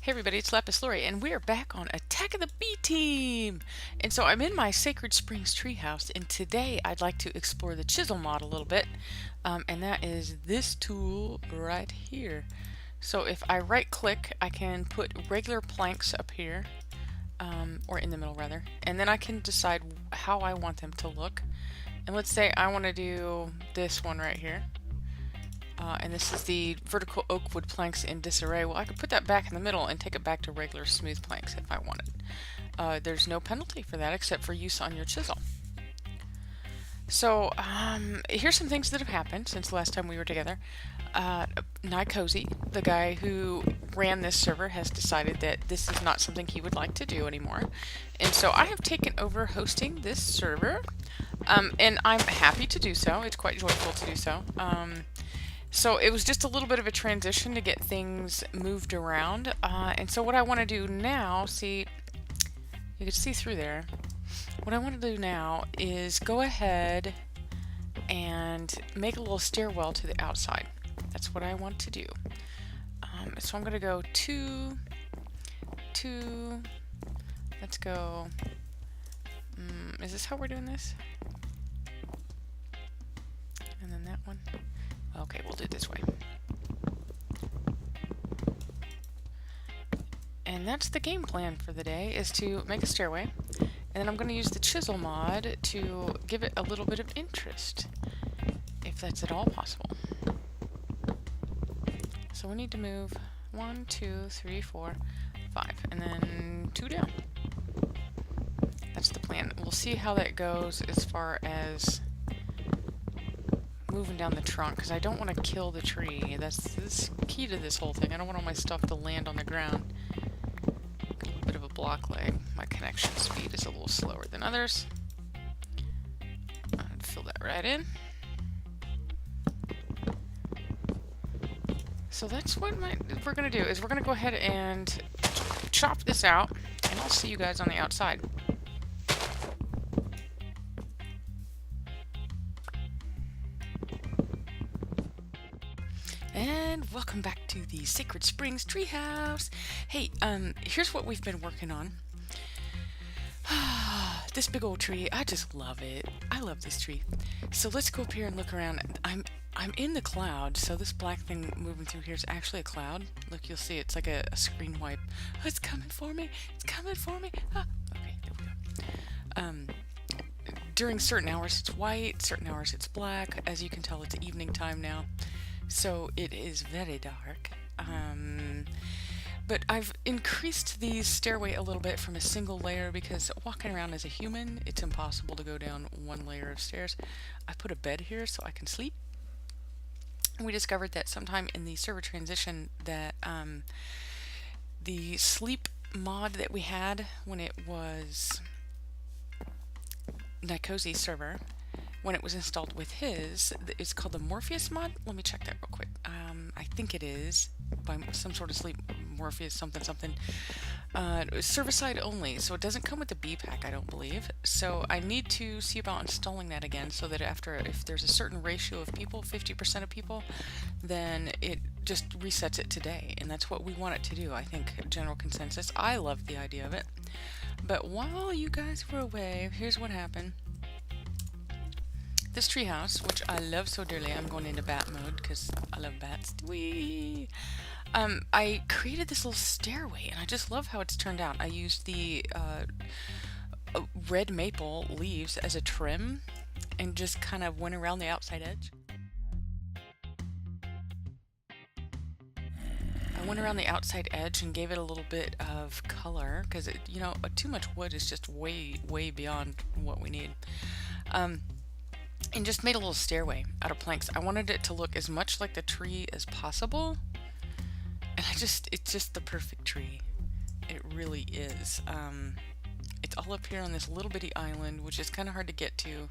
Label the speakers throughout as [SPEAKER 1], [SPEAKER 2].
[SPEAKER 1] Hey everybody, it's Lapis Lauri, and we're back on Attack of the B Team! And so I'm in my Sacred Springs treehouse, and today I'd like to explore the chisel mod a little bit, and that is this tool right here. So if I right click, I can put regular planks up here, or in the middle rather, and then I can decide how I want them to look. And let's say I want to do this one right here. And this is the vertical oak wood planks in disarray. Well, I could put that back in the middle and take it back to regular smooth planks if I wanted. There's no penalty for that except for use on your chisel. So, here's some things that have happened since the last time we were together. Cozy, the guy who ran this server, has decided that this is not something he would like to do anymore. And so I have taken over hosting this server. And I'm happy to do so. It's quite joyful to do so. So it was just a little bit of a transition to get things moved around. And so what I want to do now, see, you can see through there. What I want to do now is go ahead and make a little stairwell to the outside. That's what I want to do. So I'm going to go two, let's go, is this how we're doing this? And then that one. Okay, we'll do it this way. And that's the game plan for the day, is to make a stairway. And then I'm going to use the chisel mod to give it a little bit of interest, if that's at all possible. So we need to move 1, 2, 3, 4, 5, and then 2 down. That's the plan. We'll see how that goes as far as moving down the trunk, because I don't want to kill the tree. That's key to this whole thing. I don't want all my stuff to land on the ground. Got a little bit of a block leg. My connection speed is a little slower than others. I'd fill that right in. So that's what we're going to do, is we're going to go ahead and chop this out, and I'll see you guys on the outside. And welcome back to the Sacred Springs Treehouse. Hey, here's what we've been working on. This big old tree, I just love it. I love this tree. So let's go up here and look around. I'm in the cloud, so this black thing moving through here is actually a cloud. Look, you'll see it's like a screen wipe. Oh, it's coming for me. It's coming for me. Ah, okay, there we go. During certain hours it's white, certain hours it's black. As you can tell, it's evening time now. So it is very dark. But I've increased the stairway a little bit from a single layer because walking around as a human, it's impossible to go down one layer of stairs. I put a bed here so I can sleep. We discovered that sometime in the server transition that the sleep mod that we had when it was Cozy's server, when it was installed with his, it's called the Morpheus mod. Let me check that real quick. I think it is by some sort of sleep Morpheus something. It was server-side only, so it doesn't come with the B pack, I don't believe. So I need to see about installing that again, so that if there's a certain ratio of people, 50% of people, then it just resets it today, and that's what we want it to do. I think general consensus. I love the idea of it. But while you guys were away, here's what happened. This treehouse, which I love so dearly, I'm going into bat mode because I love bats. Whee! I created this little stairway, and I just love how it's turned out. I used the red maple leaves as a trim, and just kind of went around the outside edge. I went around the outside edge and gave it a little bit of color, because you know, too much wood is just way beyond what we need. And just made a little stairway out of planks. I wanted it to look as much like the tree as possible, and it's just the perfect tree. It really is. It's all up here on this little bitty island, which is kind of hard to get to.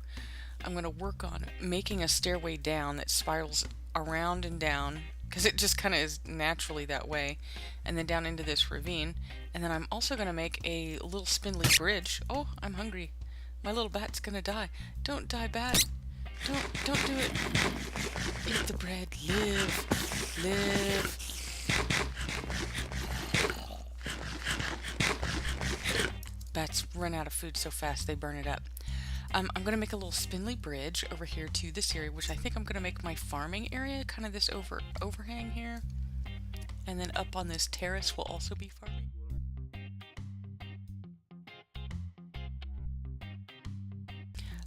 [SPEAKER 1] I'm going to work on making a stairway down that spirals around and down, because it just kind of is naturally that way, and then down into this ravine. And then I'm also going to make a little spindly bridge. Oh, I'm hungry. My little bat's going to die. Don't die, bat. Don't do it. Eat the bread. Live. bats run out of food so fast they burn it up. I'm going to make a little spindly bridge over here to this area, which I think I'm going to make my farming area, kind of this overhang here. And then up on this terrace will also be farming.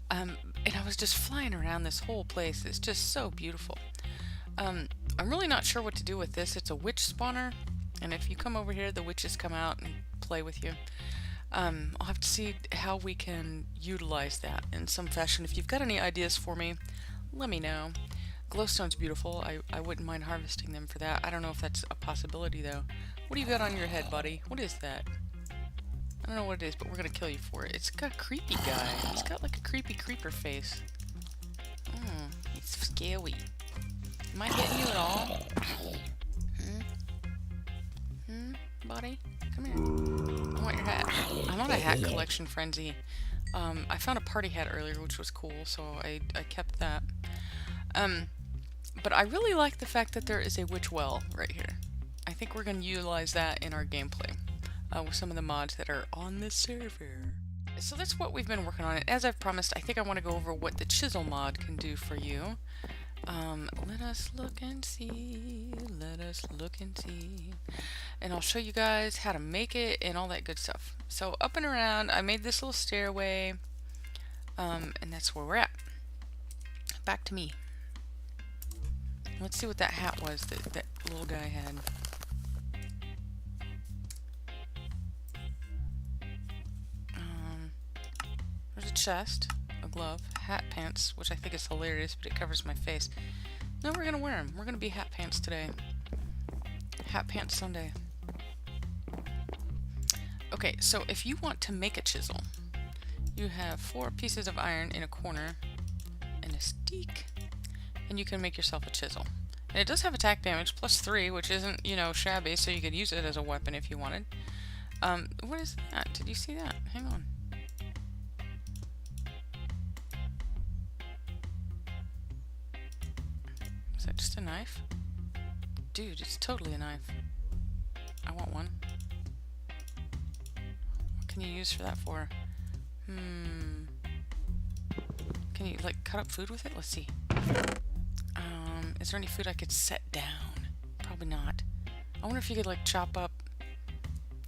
[SPEAKER 1] And I was just flying around this whole place. It's just so beautiful. I'm really not sure what to do with this. It's a witch spawner, and if you come over here, the witches come out and play with you. I'll have to see how we can utilize that in some fashion. If you've got any ideas for me, let me know. Glowstone's beautiful. I wouldn't mind harvesting them for that. I don't know if that's a possibility, though. What do you got on your head, buddy? What is that? I don't know what it is, but we're gonna kill you for it. It's got a creepy guy. He's got like a creepy creeper face. He's scary. Am I hitting you at all? Buddy? Come here. I want your hat. I'm on a hat collection frenzy. I found a party hat earlier, which was cool, so I kept that. But I really like the fact that there is a witch well right here. I think we're going to utilize that in our gameplay with some of the mods that are on this server. So that's what we've been working on. And as I've promised, I think I want to go over what the chisel mod can do for you. Let us look and see. Let us look and see. And I'll show you guys how to make it and all that good stuff. So up and around, I made this little stairway. And that's where we're at. Back to me. Let's see what that hat was that little guy had. There's a chest, a glove, hat pants, which I think is hilarious, but it covers my face. No, we're gonna wear them. We're gonna be hat pants today. Hat pants Sunday. Okay, so if you want to make a chisel, you have 4 pieces of iron in a corner and a stick, and you can make yourself a chisel. And it does have attack damage, +3, which isn't, you know, shabby, so you could use it as a weapon if you wanted. What is that? Did you see that? Hang on. Is that just a knife? Dude, it's totally a knife. I want one. What can you use for that for? Can you, like, cut up food with it? Let's see. Is there any food I could set down? Probably not. I wonder if you could, like, chop up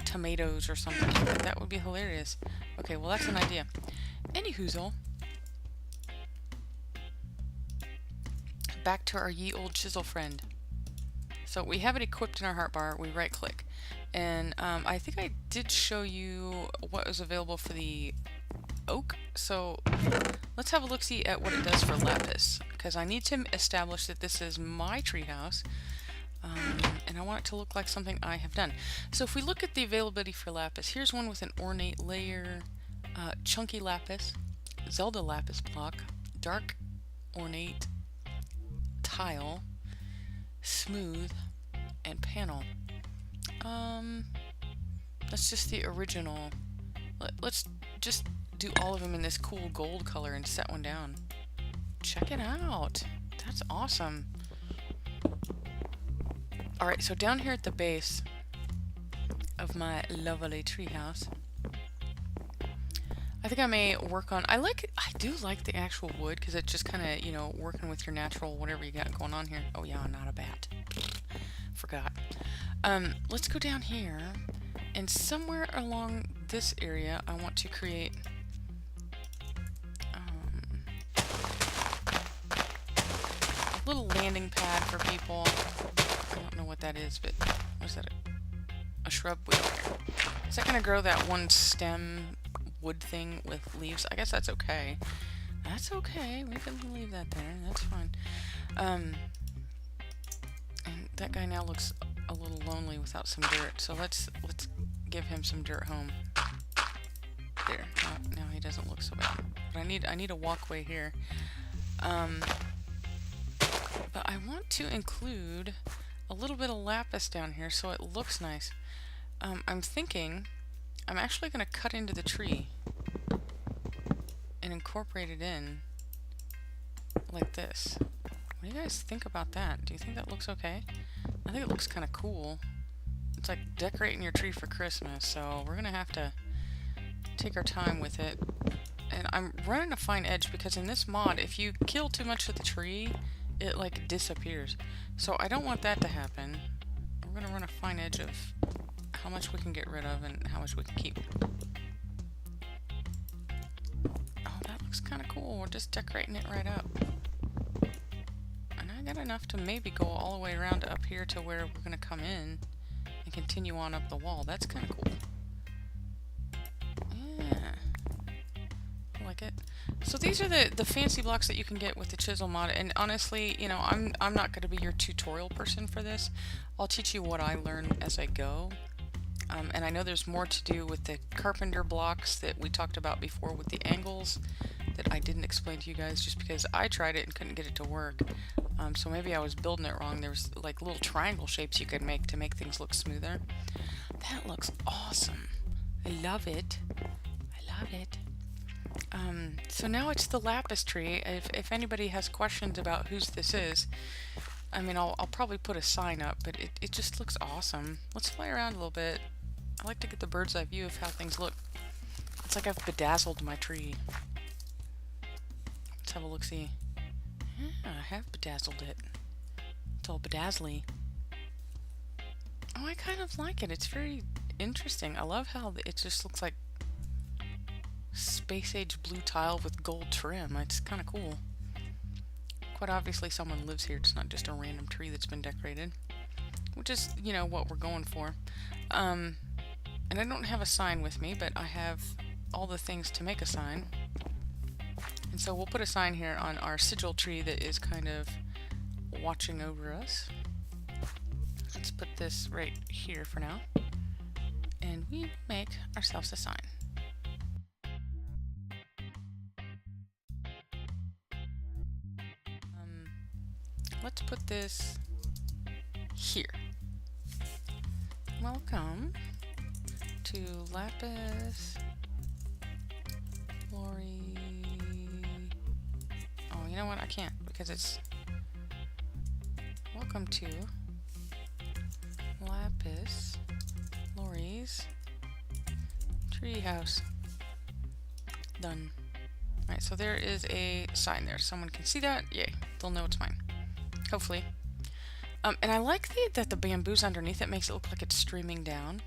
[SPEAKER 1] tomatoes or something. That would be hilarious. Okay, well, that's an idea. Anywhoozle. Back to our ye old chisel friend. So we have it equipped in our hotbar. We right click, and I think I did show you what was available for the oak. So let's have a look-see at what it does for lapis, because I need to establish that this is my treehouse, and I want it to look like something I have done. So if we look at the availability for lapis, here's one with an ornate layer, chunky lapis, Zelda lapis block, dark ornate tile, smooth, and panel. That's just the original. Let's just do all of them in this cool gold color and set one down. Check it out. That's awesome. Alright, so down here at the base of my lovely treehouse, I think I may work on, I do like the actual wood, because it's just kind of, you know, working with your natural whatever you got going on here. Oh yeah, not a bat. Forgot. Let's go down here, and somewhere along this area I want to create a little landing pad for people. I don't know what that is, but what is that? A shrub? Wait, here. Is that going to grow that one stem wood thing with leaves? I guess that's okay. That's okay. We can leave that there. That's fine. And that guy now looks a little lonely without some dirt. So let's give him some dirt home. There. Now he doesn't look so bad. But I need a walkway here. But I want to include a little bit of lapis down here so it looks nice. I'm thinking I'm actually going to cut into the tree and incorporate it in like this. What do you guys think about that? Do you think that looks okay? I think it looks kind of cool. It's like decorating your tree for Christmas, so we're going to have to take our time with it. And I'm running a fine edge because in this mod, if you kill too much of the tree, it like disappears. So I don't want that to happen. We're gonna run a fine edge of how much we can get rid of and how much we can keep. Oh, that looks kind of cool. We're just decorating it right up. And I got enough to maybe go all the way around up here to where we're gonna come in and continue on up the wall. That's kind of cool. Yeah. I like it. So these are the fancy blocks that you can get with the chisel mod, and honestly, you know, I'm not going to be your tutorial person for this. I'll teach you what I learn as I go. And I know there's more to do with the carpenter blocks that we talked about before with the angles that I didn't explain to you guys just because I tried it and couldn't get it to work. So maybe I was building it wrong. There's like little triangle shapes you could make to make things look smoother. That looks awesome. I love it. I love it. So now it's the Lapis tree. If anybody has questions about whose this is, I mean, I'll probably put a sign up, but it just looks awesome. Let's fly around a little bit. I like to get the bird's eye view of how things look. It's like I've bedazzled my tree. Let's have a look-see. Yeah, I have bedazzled it. It's all bedazzly. Oh, I kind of like it. It's very interesting. I love how it just looks like space age blue tile with gold trim. It's kind of cool. Quite obviously someone lives here. It's not just a random tree that's been decorated, which is, you know, what we're going for. And I don't have a sign with me, but I have all the things to make a sign. And so we'll put a sign here on our sigil tree that is kind of watching over us. Let's put this right here for now. And we make ourselves a sign. Let's put this here. Welcome to Lapis, Lauri. Oh, you know what? I can't because it's welcome to Lapis, Lauri's Treehouse. Done. Alright, so there is a sign there. Someone can see that. Yay. They'll know it's mine. Hopefully. And I like that the bamboo's underneath it makes it look like it's streaming down.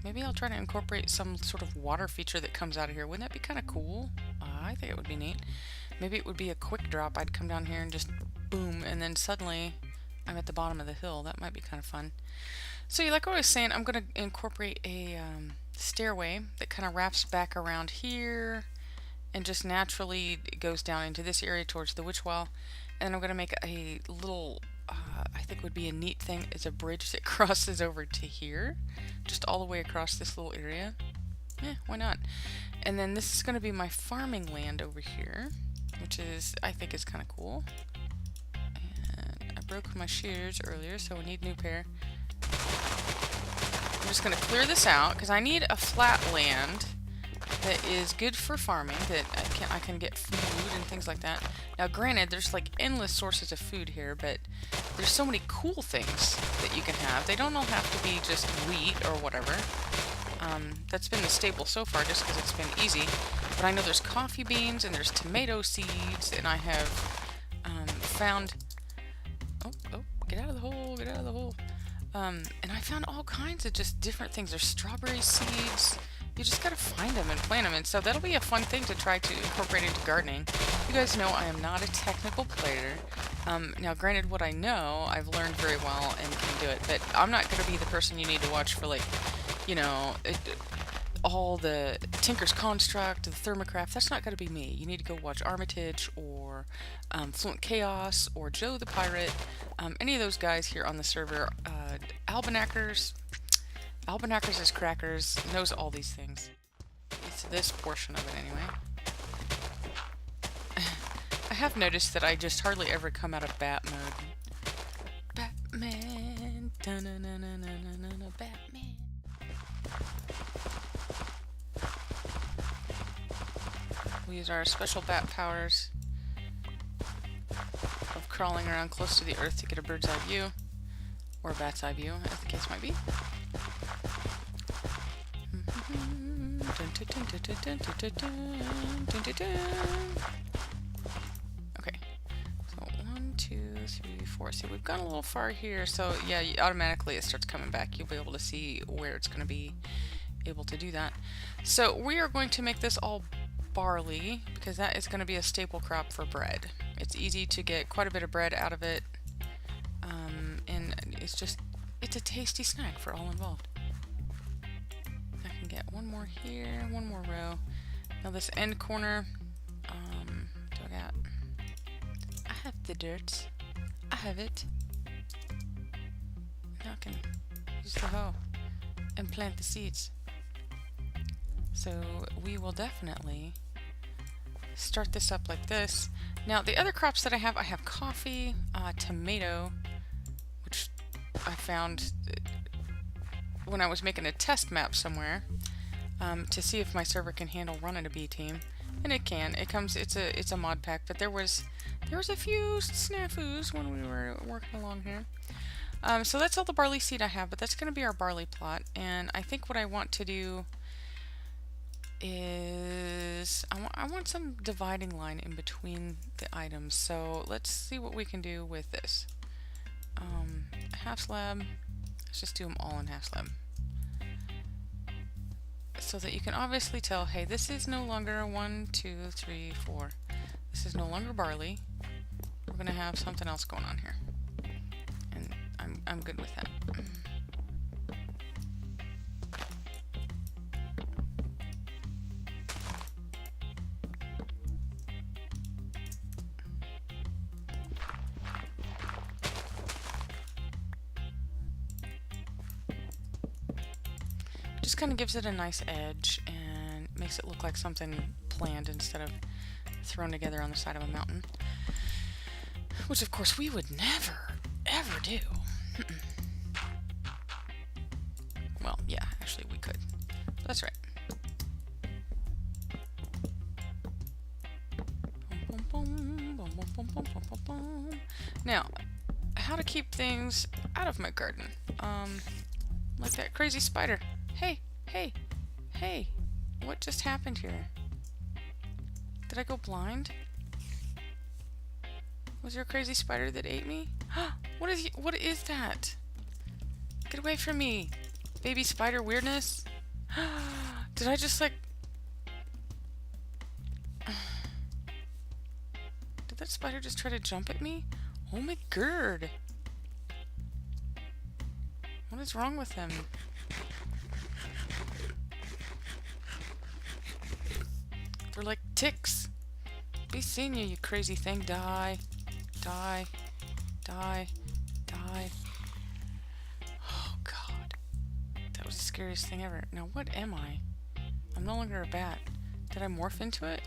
[SPEAKER 1] Maybe I'll try to incorporate some sort of water feature that comes out of here. Wouldn't that be kind of cool? I think it would be neat. Maybe it would be a quick drop. I'd come down here and just boom, and then suddenly I'm at the bottom of the hill. That might be kind of fun. So like what I was saying, I'm going to incorporate a stairway that kind of wraps back around here and just naturally goes down into this area towards the witch well. And then I'm going to make a little, I think would be a neat thing, is a bridge that crosses over to here. Just all the way across this little area. Yeah, why not? And then this is going to be my farming land over here, which is, I think is kind of cool. And I broke my shears earlier, so we need a new pair. I'm just going to clear this out, because I need a flat land that is good for farming, that I can get food and things like that. Now granted, there's like endless sources of food here, but there's so many cool things that you can have. They don't all have to be just wheat or whatever. That's been the staple so far just because it's been easy. But I know there's coffee beans and there's tomato seeds, and I have found... Oh, get out of the hole, get out of the hole. And I found all kinds of just different things. There's strawberry seeds. You just gotta find them and plant them, and so that'll be a fun thing to try to incorporate into gardening. You guys know I am not a technical player. Now granted, what I know, I've learned very well and can do it, but I'm not gonna be the person you need to watch for, like, you know, all the Tinker's Construct, the Thermocraft. That's not gonna be me. You need to go watch Armitage or Fluent Chaos or Joe the Pirate. Any of those guys here on the server. Albanakers is Crackers, knows all these things. It's this portion of it anyway. I have noticed that I just hardly ever come out of bat mode. Batman, da-na-na-na-na-na-na, Batman. We use our special bat powers of crawling around close to the earth to get a bird's eye view, or a bat's eye view, as the case might be. Okay, so 1, 2, 3, 4. See, we've gone a little far here, so yeah, automatically it starts coming back. You'll be able to see where it's going to be able to do that. So we are going to make this all barley because that is going to be a staple crop for bread. It's easy to get quite a bit of bread out of it, and it's a tasty snack for all involved. I can get one more here, one more row. Now this end corner, do I got? I have the dirt. I have it. Now I can use the hoe and plant the seeds. So we will definitely start this up like this. Now the other crops that I have coffee, tomato, which I found when I was making a test map somewhere to see if my server can handle running a B team, and it can. It's a mod pack, but there was a few snafus when we were working along here. So that's all the barley seed I have, but that's going to be our barley plot. And I think what I want to do is I want some dividing line in between the items. So let's see what we can do with this. Half slab. Let's just do them all in half slab, so that you can obviously tell, hey, this is no longer a 1, 2, 3, 4. This is no longer barley. We're gonna have something else going on here, and I'm good with that. Just kind of gives it a nice edge and makes it look like something planned instead of thrown together on the side of a mountain, which of course we would never ever do. Well, yeah, actually we could, but that's right. Now, how to keep things out of my garden, like that crazy spider. Hey, what just happened here? Did I go blind? Was there a crazy spider that ate me? What is that? Get away from me, baby spider weirdness. Did I just, like... Did that spider just try to jump at me? Oh my god. What is wrong with them? They're like ticks. Be seeing you, you crazy thing. Die. Die. Die. Die. Oh god. That was the scariest thing ever. Now what am I? I'm no longer a bat. Did I morph into it?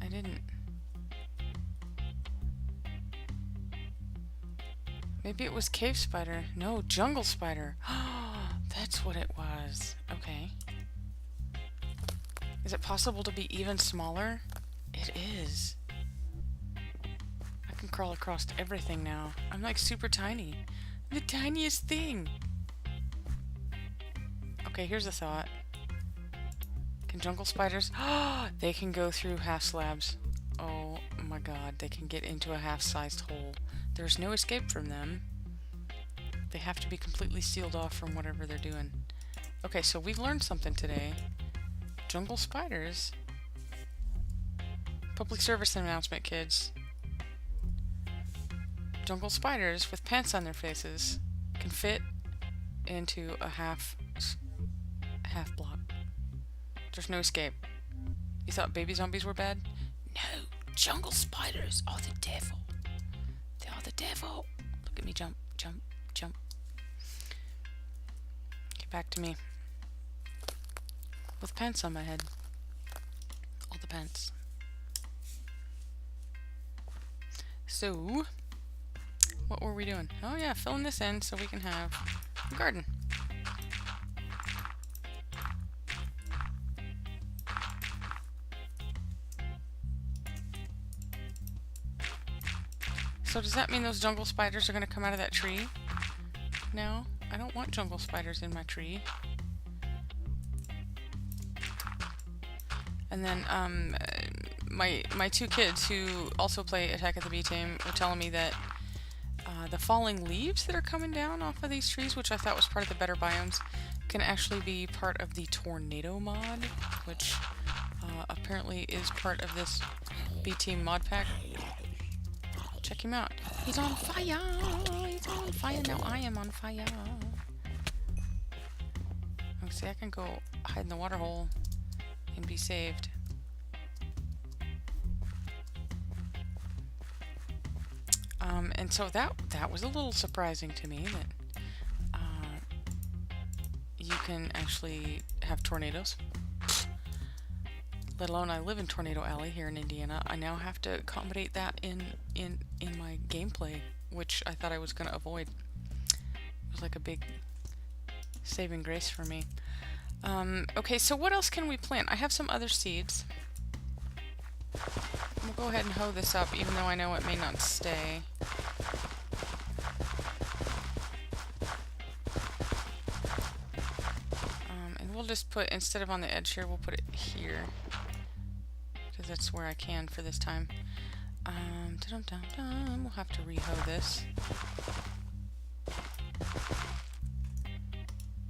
[SPEAKER 1] I didn't. Maybe it was cave spider. No, jungle spider. That's what it was. Okay. Is it possible to be even smaller? It is. I can crawl across everything now. I'm like super tiny. The tiniest thing. Okay, here's a thought. Can jungle spiders... They can go through half slabs. Oh my god, they can get into a half-sized hole. There's no escape from them. They have to be completely sealed off from whatever they're doing. Okay, so we've learned something today. Jungle spiders. Public service announcement, kids. Jungle spiders with pants on their faces can fit into a half block. There's no escape. You thought baby zombies were bad? No, jungle spiders are the devil. They are the devil. Look at me jump, jump, jump. Get back to me. With pants on my head. All the pants. So, what were we doing? Oh yeah, filling this in so we can have a garden. So does that mean those jungle spiders are going to come out of that tree? No, I don't want jungle spiders in my tree. And then my two kids who also play Attack of the Bee Team were telling me that the falling leaves that are coming down off of these trees, which I thought was part of the better biomes, can actually be part of the tornado mod, which apparently is part of this Bee Team mod pack. Check him out. He's on fire! He's on fire! Now I am on fire! Oh, see, I can go hide in the water hole and be saved. And so that was a little surprising to me that you can actually have tornadoes. Let alone I live in Tornado Alley here in Indiana. I now have to accommodate that in my gameplay, which I thought I was going to avoid. It was like a big saving grace for me. Okay, so what else can we plant? I have some other seeds. We'll go ahead and hoe this up, even though I know it may not stay. And we'll just put, instead of on the edge here, we'll put it here. Because that's where I can for this time. We'll have to re-hoe this.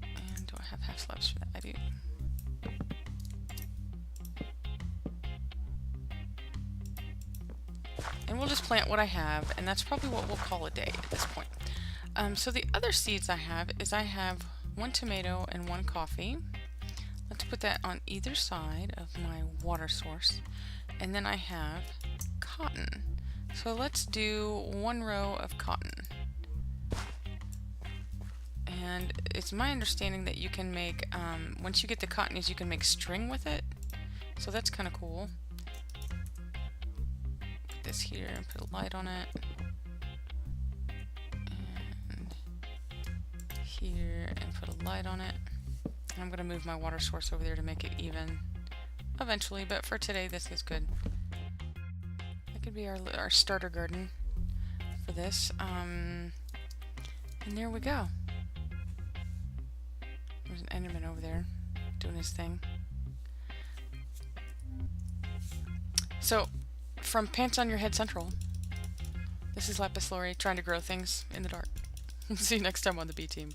[SPEAKER 1] And do I have half slabs for that? I do. And we'll just plant what I have, and that's probably what we'll call a day at this point. So the other seeds I have is I have 1 tomato and 1 coffee. Let's put that on either side of my water source. And then I have cotton. So let's do 1 row of cotton. And it's my understanding that you can make, once you get the cotton, you can make string with it. So that's kind of cool. Put this here and put a light on it. And here and put a light on it. And I'm going to move my water source over there to make it even eventually, but for today this is good. That could be our starter garden for this. And there we go. There's an Enderman over there doing his thing. So, from Pants on Your Head Central, this is Lapis Lauri trying to grow things in the dark. See you next time on the Bee Team.